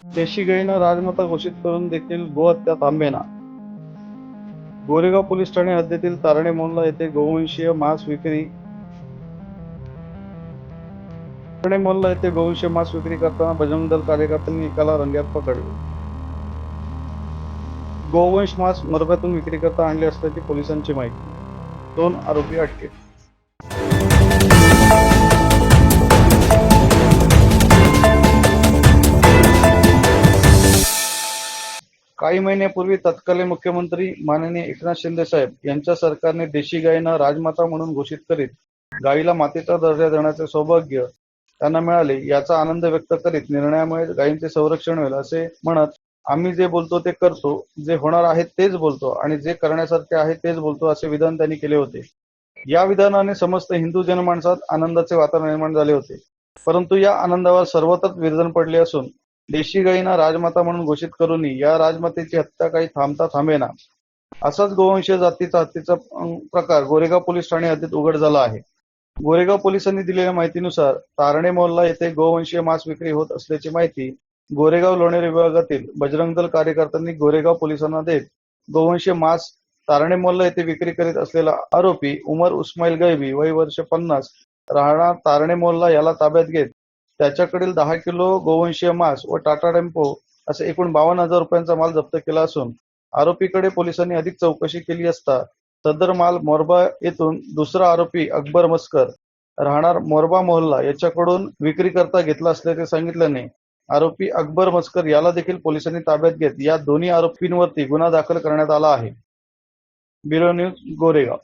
देशी गायींना राजमाता घोषित करून देखील गोहत्या थांबेना. गोरेगाव पोलीस ठाणे हद्दीतील तारणे मोहल्ला येथे गोवंशीय मांस विक्री करताना बजरंग दल कार्यकर्त्यांनी एकाला रंगेहाथ पकडले. गोवंश मांस मोरब्यातून विक्रीकरता आणले असल्याची पोलिसांची माहिती. 2 आरोपी अटकेत. काही महिन्यापूर्वी तत्कालीन मुख्यमंत्री माननीय एकनाथ शिंदे साहेब यांच्या सरकारने देशी गायींना राजमाता म्हणून घोषित करीत गायीला मातेचा दर्जा देण्याचे सौभाग्य त्यांना मिळाले याचा आनंद व्यक्त करीत निर्णयामुळे गायींचे संरक्षण होईल असे म्हणत, आम्ही जे बोलतो ते करतो, जे होणार आहे तेच बोलतो आणि जे करण्यासारखे आहे तेच बोलतो असे विधान त्यांनी केले होते. या विधानाने समस्त हिंदू जनमानसात आनंदाचे वातावरण निर्माण झाले होते. परंतु या आनंदावर सर्वत्रच विरजण पडले असून देशी गायींना राजमाता म्हणून घोषित करूनही या राजमातेची हत्या काही थांबता थांबेना. असाच गोवंशीय जातीचा हत्येचा प्रकार गोरेगाव पोलीस ठाणे हद्दीत उघड झाला आहे. गोरेगाव पोलिसांनी दिलेल्या माहितीनुसार तारणे मोहल्ला येथे गोवंशीय मांस विक्री होत असल्याची माहिती गोरेगाव लोणेरे विभागातील बजरंग दल कार्यकर्त्यांनी गोरेगाव पोलिसांना देत गोवंशीय मांस तारणे मोहल्ला येथे विक्री करीत असलेला आरोपी उमर उस्माईल गैबी वय वर्ष 50 राहणार तारणे मोहल्ला याला ताब्यात घेत त्याच्याकडील 10 किलो गोवंशीय मांस व टाटा टेम्पो असे एकूण 52,000 रुपयांचा माल जप्त केला असून आरोपीकडे पोलिसांनी अधिक चौकशी केली असता सदर माल मोरबा येथून दुसरा आरोपी अकबर मस्कर राहणार मोरबा मोहल्ला याच्याकडून विक्रीकरता घेतला असल्याचे सांगितल्याने आरोपी अकबर मस्कर याला देखील पोलिसांनी ताब्यात घेत या दोन्ही आरोपींवरती गुन्हा दाखल करण्यात आला आहे. Bureau news, Goregaon.